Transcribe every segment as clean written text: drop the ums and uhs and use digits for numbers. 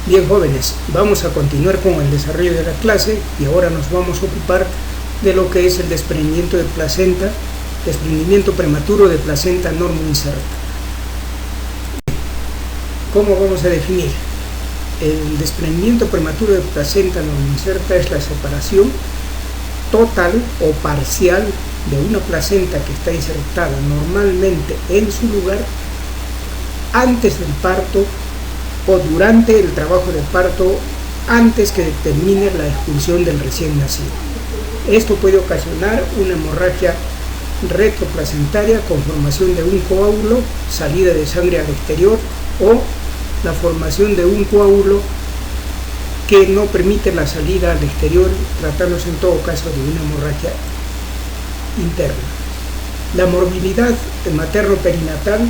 Bien, jóvenes, vamos a continuar con el desarrollo de la clase y ahora nos vamos a ocupar de lo que es el desprendimiento de placenta, desprendimiento prematuro de placenta normoinserta. ¿Cómo vamos a definir? El desprendimiento prematuro de placenta normoinserta es la separación total o parcial de una placenta que está insertada normalmente en su lugar antes del parto o durante el trabajo de parto, antes que termine la expulsión del recién nacido. Esto puede ocasionar una hemorragia retroplacentaria con formación de un coágulo, salida de sangre al exterior o la formación de un coágulo que no permite la salida al exterior, tratándose en todo caso de una hemorragia interna. La morbilidad materno-perinatal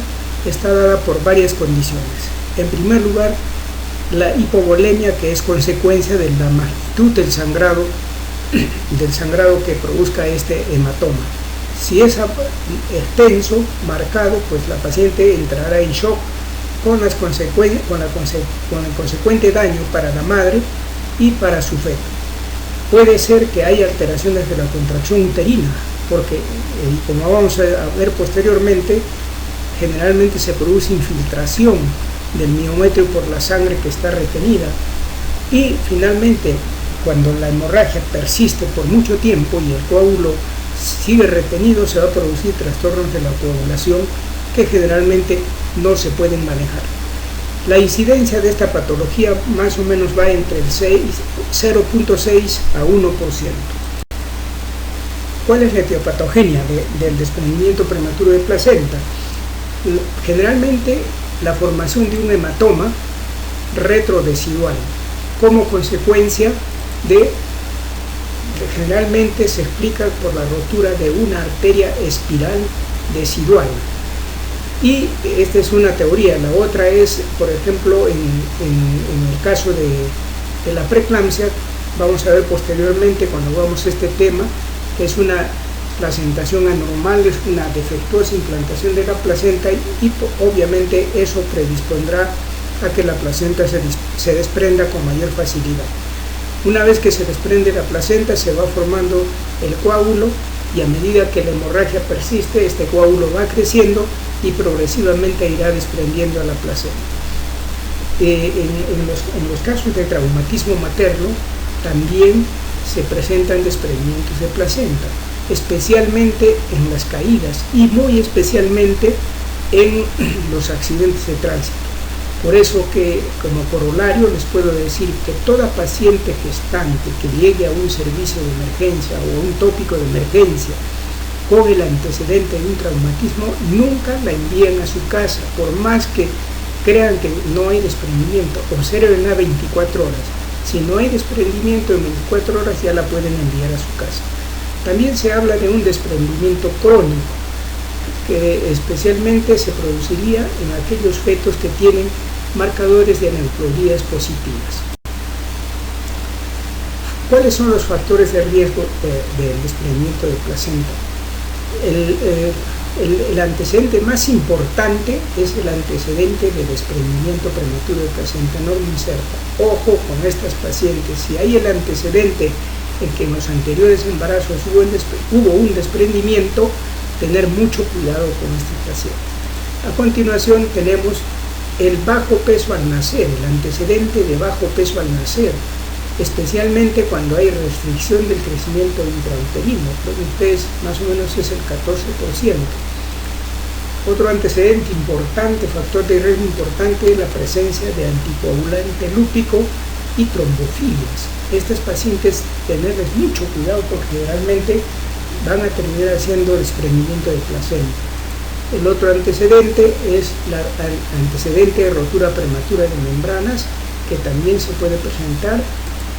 está dada por varias condiciones. En primer lugar, la hipovolemia, que es consecuencia de la magnitud del sangrado que produzca este hematoma. Si es extenso, marcado, pues la paciente entrará en shock con el consecuente daño para la madre y para su feto. Puede ser que haya alteraciones de la contracción uterina, porque, como vamos a ver posteriormente, generalmente se produce infiltración del miometrio por la sangre que está retenida, y finalmente cuando la hemorragia persiste por mucho tiempo y el coágulo sigue retenido, se va a producir trastornos de la coagulación que generalmente no se pueden manejar. La incidencia de esta patología más o menos va entre el 0.6 a 1%. ¿Cuál es la etiopatogenia del desprendimiento prematuro de placenta? Generalmente la formación de un hematoma retrodesidual como consecuencia generalmente se explica por la rotura de una arteria espiral decidual, y esta es una teoría. La otra es, por ejemplo, en el caso de la preeclampsia, vamos a ver posteriormente cuando veamos este tema, que es una placentación anormal, es una defectuosa implantación de la placenta, y obviamente eso predispondrá a que la placenta se desprenda con mayor facilidad. Una vez que se desprende la placenta, se va formando el coágulo, y a medida que la hemorragia persiste, este coágulo va creciendo y progresivamente irá desprendiendo a la placenta. En los casos de traumatismo materno también se presentan desprendimientos de placenta, especialmente en las caídas y muy especialmente en los accidentes de tránsito. Por eso que, como corolario, les puedo decir que toda paciente gestante que llegue a un servicio de emergencia o a un tópico de emergencia con el antecedente de un traumatismo, nunca la envíen a su casa, por más que crean que no hay desprendimiento. Observen a 24 horas. Si no hay desprendimiento en 24 horas, ya la pueden enviar a su casa. También se habla de un desprendimiento crónico, que especialmente se produciría en aquellos fetos que tienen marcadores de aneuploidías positivas. ¿Cuáles son los factores de riesgo del desprendimiento de placenta? El antecedente más importante es el antecedente de desprendimiento prematuro de placenta normoinserta. Ojo con estas pacientes. Si hay el antecedente en que en los anteriores embarazos hubo un desprendimiento, tener mucho cuidado con este paciente. A continuación tenemos el bajo peso al nacer, el antecedente de bajo peso al nacer, especialmente cuando hay restricción del crecimiento intrauterino. Entonces, más o menos es el 14%. Otro antecedente importante, factor de riesgo importante, es la presencia de anticoagulante lúpico y trombofilias. Estas pacientes, tenerles mucho cuidado porque generalmente van a terminar haciendo desprendimiento de placenta. El otro antecedente es el antecedente de rotura prematura de membranas, que también se puede presentar,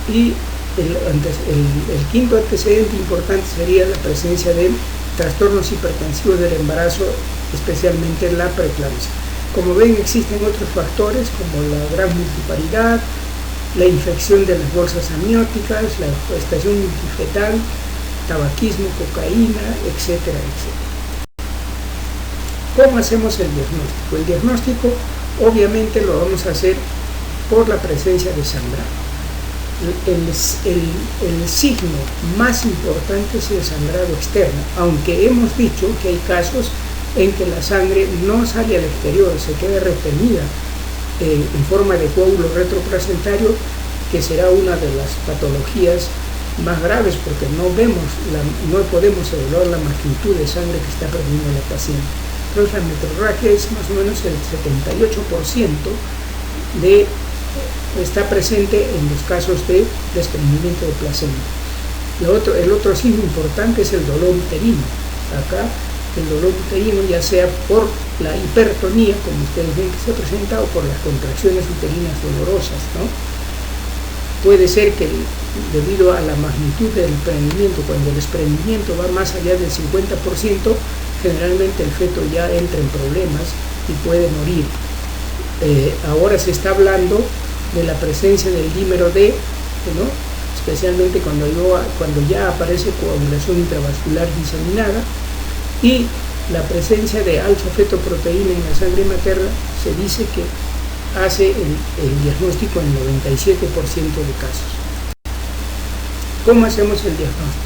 y el quinto antecedente importante sería la presencia de trastornos hipertensivos del embarazo, especialmente la preeclampsia. Como ven, existen otros factores como la gran multiparidad, la infección de las bolsas amnióticas, la gestación multifetal, tabaquismo, cocaína, etcétera, etcétera. ¿Cómo hacemos el diagnóstico? El diagnóstico obviamente lo vamos a hacer por la presencia de sangrado. El signo más importante es el sangrado externo, aunque hemos dicho que hay casos en que la sangre no sale al exterior, se queda retenida en forma de coágulo retroplacentario, que será una de las patologías más graves porque no podemos evaluar la magnitud de sangre que está perdiendo la paciente. Entonces la metrorragia es más o menos el 78% está presente en los casos de desprendimiento de placenta. El otro signo importante es el dolor uterino. Acá el dolor uterino, ya sea por la hipertonía, como ustedes ven que se presenta, o por las contracciones uterinas dolorosas, ¿no? Puede ser que debido a la magnitud del desprendimiento, cuando el desprendimiento va más allá del 50%, generalmente el feto ya entra en problemas y puede morir. Ahora se está hablando de la presencia del dímero D, ¿no? Especialmente cuando ya aparece coagulación intravascular diseminada, y la presencia de alfa-fetoproteína en la sangre materna se dice que hace el diagnóstico en 97% de casos. ¿Cómo hacemos el diagnóstico?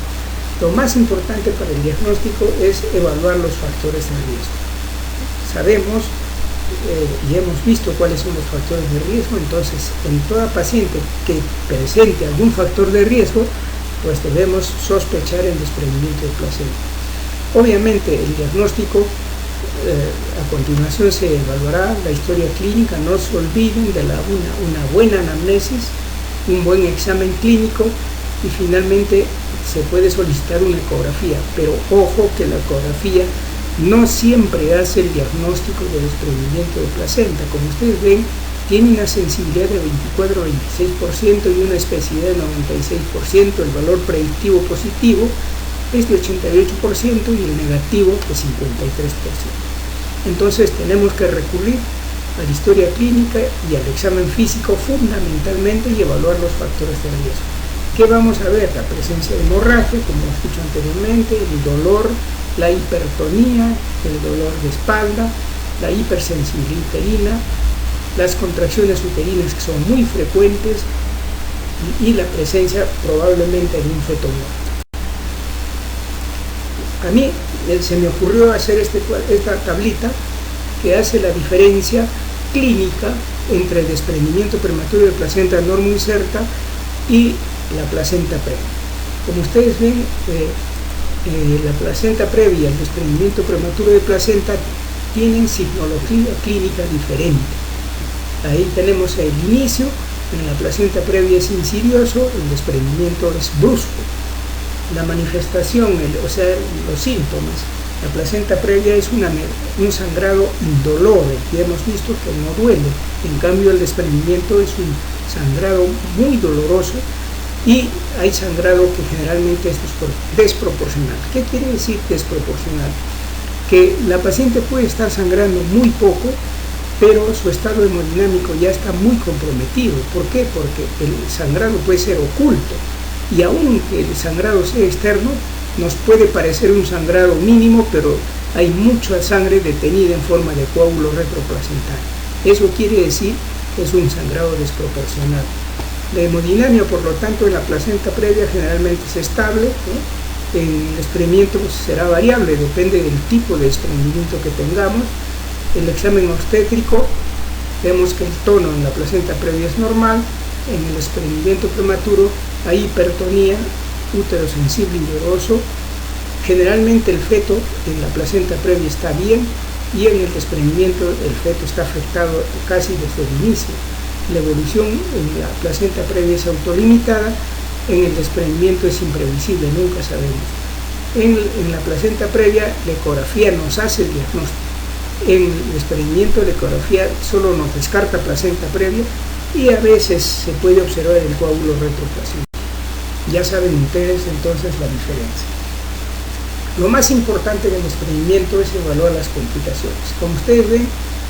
Lo más importante para el diagnóstico es evaluar los factores de riesgo. Sabemos y hemos visto cuáles son los factores de riesgo, entonces en toda paciente que presente algún factor de riesgo, pues debemos sospechar el desprendimiento de placenta. Obviamente el diagnóstico, a continuación se evaluará la historia clínica, no se olviden de una buena anamnesis, un buen examen clínico y finalmente se puede solicitar una ecografía, pero ojo que la ecografía no siempre hace el diagnóstico de desprendimiento de placenta. Como ustedes ven, tiene una sensibilidad de 24-26% y una especificidad de 96%, el valor predictivo positivo es de 88% y el negativo de 53%. Entonces tenemos que recurrir a la historia clínica y al examen físico fundamentalmente y evaluar los factores de riesgo. ¿Qué vamos a ver? La presencia de hemorragia, como hemos dicho anteriormente, el dolor, la hipertonía, el dolor de espalda, la hipersensibilidad uterina, las contracciones uterinas que son muy frecuentes y la presencia probablemente de un feto muerto. A mí se me ocurrió hacer esta tablita que hace la diferencia clínica entre el desprendimiento prematuro de placenta normoinserta y la placenta previa. Como ustedes ven, la placenta previa y el desprendimiento prematuro de placenta tienen signología clínica diferente. Ahí tenemos el inicio, en la placenta previa es insidioso, el desprendimiento es brusco. La manifestación, o sea, los síntomas, la placenta previa es un sangrado indolore, y hemos visto que no duele. En cambio, el desprendimiento es un sangrado muy doloroso y hay sangrado que generalmente es desproporcional. ¿Qué quiere decir desproporcional? Que la paciente puede estar sangrando muy poco, pero su estado hemodinámico ya está muy comprometido. ¿Por qué? Porque el sangrado puede ser oculto. Y aunque el sangrado sea externo, nos puede parecer un sangrado mínimo, pero hay mucha sangre detenida en forma de coágulo retroplacentario. Eso quiere decir que es un sangrado desproporcional. La hemodinamia, por lo tanto, en la placenta previa generalmente es estable, ¿no? El desprendimiento será variable, depende del tipo de desprendimiento que tengamos. El examen obstétrico, vemos que el tono en la placenta previa es normal. En el desprendimiento prematuro hay hipertonía, útero sensible y doloroso. Generalmente el feto en la placenta previa está bien y en el desprendimiento el feto está afectado casi desde el inicio. La evolución en la placenta previa es autolimitada, en el desprendimiento es imprevisible, nunca sabemos. En la placenta previa la ecografía nos hace el diagnóstico. En el desprendimiento la ecografía solo nos descarta placenta previa y a veces se puede observar el coágulo retroplacentario. Ya saben ustedes entonces la diferencia. Lo más importante del desprendimiento es evaluar las complicaciones. Como ustedes ven,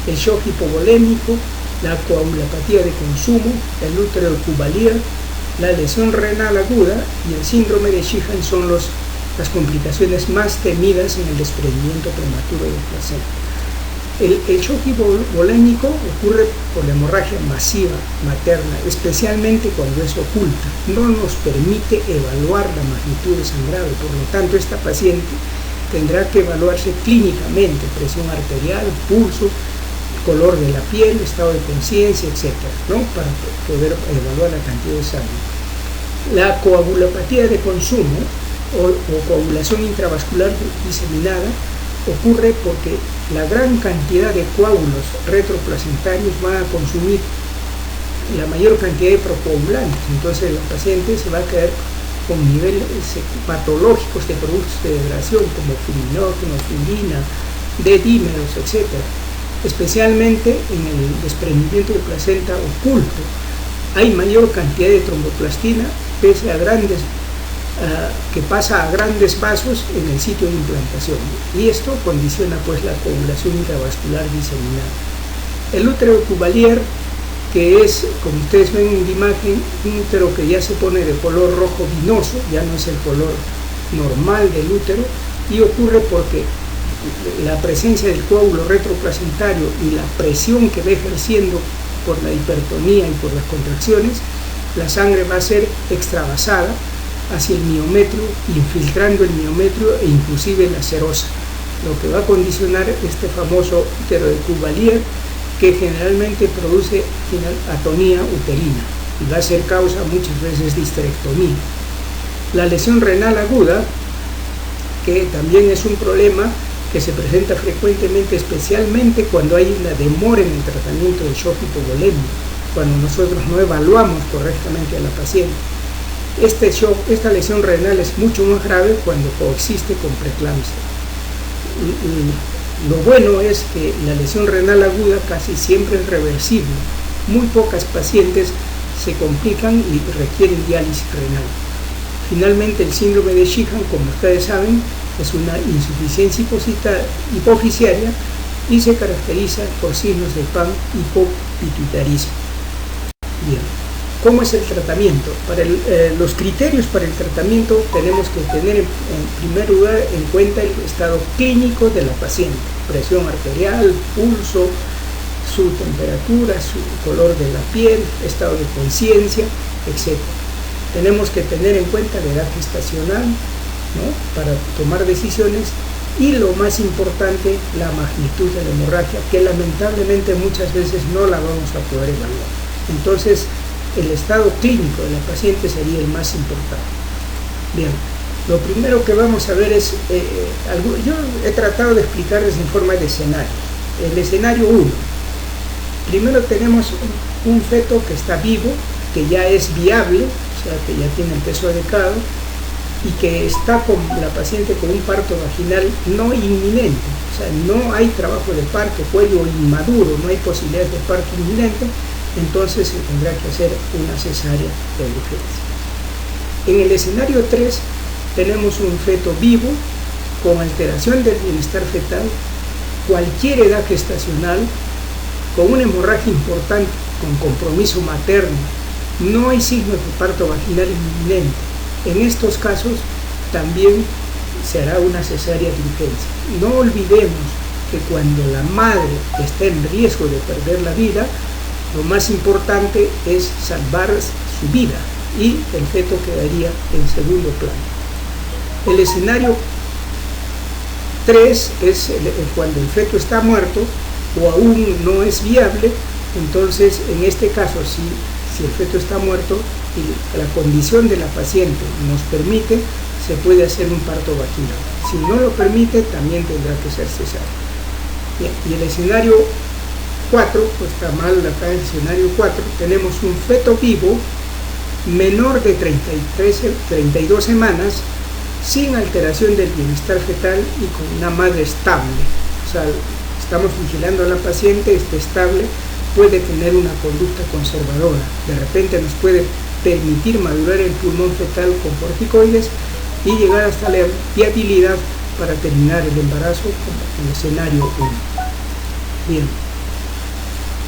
el shock hipovolémico, la coagulopatía de consumo, el útero de Cuvalier, la lesión renal aguda y el síndrome de Sheehan son las complicaciones más temidas en el desprendimiento prematuro de placenta. El shock hipovolémico ocurre por la hemorragia masiva materna, especialmente cuando es oculta. No nos permite evaluar la magnitud de sangrado, por lo tanto esta paciente tendrá que evaluarse clínicamente, presión arterial, pulso, color de la piel, estado de conciencia, etc., ¿no? Para poder evaluar la cantidad de sangre. La coagulopatía de consumo o coagulación intravascular diseminada ocurre porque la gran cantidad de coágulos retroplacentarios van a consumir la mayor cantidad de procoagulantes, entonces la paciente se va a quedar con niveles patológicos de productos de degradación como filinógeno, filina, D-dímeros, etc., especialmente en el desprendimiento de placenta oculto. Hay mayor cantidad de tromboplastina pese a que pasa a grandes vasos en el sitio de implantación, y esto condiciona pues la coagulación intravascular diseminada. El útero de Cuvelier, que es, como ustedes ven en la imagen, un útero que ya se pone de color rojo vinoso, ya no es el color normal del útero, y ocurre porque la presencia del coágulo retroplacentario y la presión que va ejerciendo por la hipertonía y por las contracciones, la sangre va a ser extravasada hacia el miometrio, infiltrando el miometrio e inclusive la serosa, lo que va a condicionar este famoso útero de Cuvelier, que generalmente produce atonía uterina y va a ser causa muchas veces de histerectomía. La lesión renal aguda, que también es un problema que se presenta frecuentemente, especialmente cuando hay una demora en el tratamiento del shock hipovolémico, cuando nosotros no evaluamos correctamente a la paciente. Esta lesión renal es mucho más grave cuando coexiste con preeclampsia. Lo bueno es que la lesión renal aguda casi siempre es reversible. Muy pocas pacientes se complican y requieren diálisis renal. Finalmente, el síndrome de Sheehan, como ustedes saben, es una insuficiencia hipofisiaria y se caracteriza por signos de PAN hipopituitarismo. Bien. ¿Cómo es el tratamiento? Los criterios para el tratamiento tenemos que tener en primer lugar en cuenta el estado clínico de la paciente, presión arterial, pulso, su temperatura, su color de la piel, estado de conciencia, etc. Tenemos que tener en cuenta la edad gestacional, ¿no?, para tomar decisiones, y lo más importante, la magnitud de la hemorragia, que lamentablemente muchas veces no la vamos a poder evaluar. Entonces, el estado clínico de la paciente sería el más importante. Bien, lo primero que vamos a ver es, yo he tratado de explicarles en forma de escenario. El escenario 1, primero tenemos un feto que está vivo, que ya es viable, o sea que ya tiene el peso adecuado, y que está con la paciente con un parto vaginal no inminente, o sea, no hay trabajo de parto, cuello inmaduro, no hay posibilidad de parto inminente. Entonces se tendrá que hacer una cesárea de urgencia. En el escenario 3 tenemos un feto vivo con alteración del bienestar fetal, cualquier edad gestacional, con una hemorragia importante, con compromiso materno, no hay signos de parto vaginal inminente. En estos casos también se hará una cesárea de urgencia. No olvidemos que cuando la madre está en riesgo de perder la vida, lo más importante es salvar su vida y el feto quedaría en segundo plano. El escenario 3 es cuando el feto está muerto o aún no es viable. Entonces, en este caso, si el feto está muerto y la condición de la paciente nos permite, se puede hacer un parto vaginal. Si no lo permite, también tendrá que ser cesárea. Bien, y el escenario 4, pues está mal acá en el escenario 4, tenemos un feto vivo menor de 32 semanas, sin alteración del bienestar fetal y con una madre estable. O sea, estamos vigilando a la paciente, está estable, puede tener una conducta conservadora, de repente nos puede permitir madurar el pulmón fetal con corticoides y llegar hasta la viabilidad para terminar el embarazo en el escenario 1. Bien.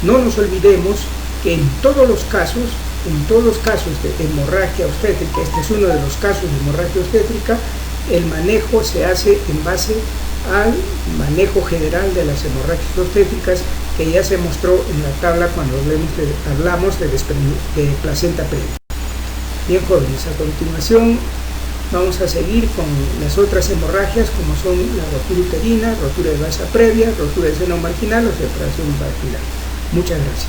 No nos olvidemos que en todos los casos de hemorragia obstétrica, este es uno de los casos de hemorragia obstétrica, el manejo se hace en base al manejo general de las hemorragias obstétricas que ya se mostró en la tabla cuando hablamos de placenta previa. Bien, jóvenes, a continuación vamos a seguir con las otras hemorragias, como son la rotura uterina, rotura de vasa previa, rotura de seno marginal o separación vaginal. Muchas gracias.